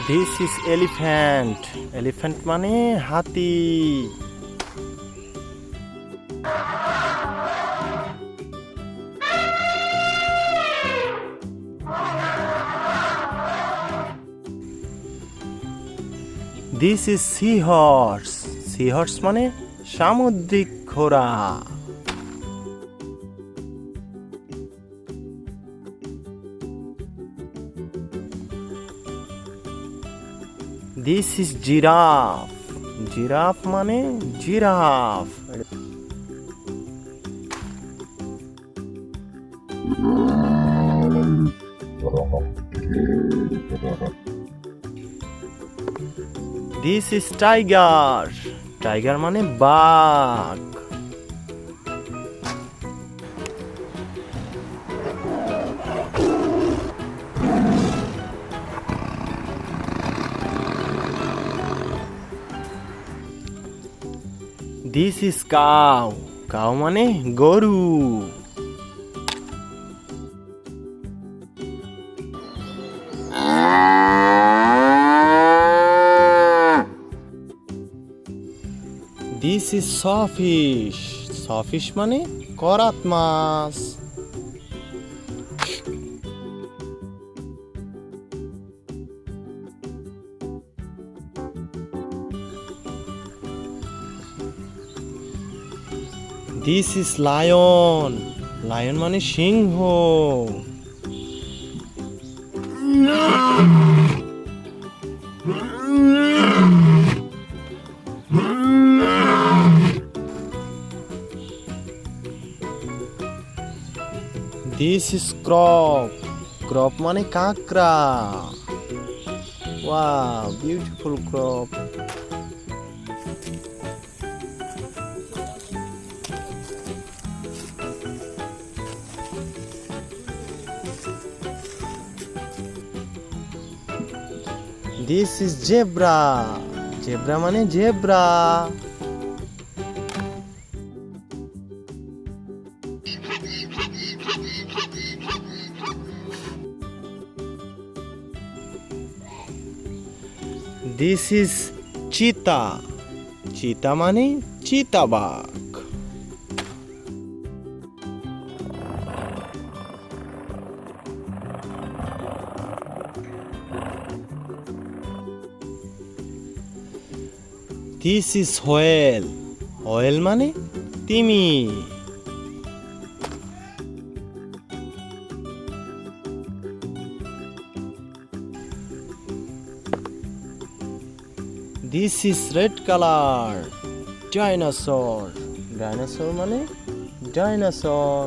This is elephant. Elephant মানে হাতি. This is seahorse. Seahorse মানে সামুদ্রিক ঘোড়া. This is giraffe. Giraffe মানে giraffe. This is tiger. Tiger মানে বাঘ. This is cow. Cow মানে গরু. This is sawfish. Sawfish মানে করাত মাছ. This is lion. Lion মানে সিংহ. This is crop. Crop মানে কাঁকড়া. Wow, beautiful crop. This is zebra. Zebra মানে zebra. This is cheetah. Cheetah মানে চিতাবাঘ. This is whale. Whale মানে তিমি. This is red color. Dinosaur. Dinosaur মানে dinosaur.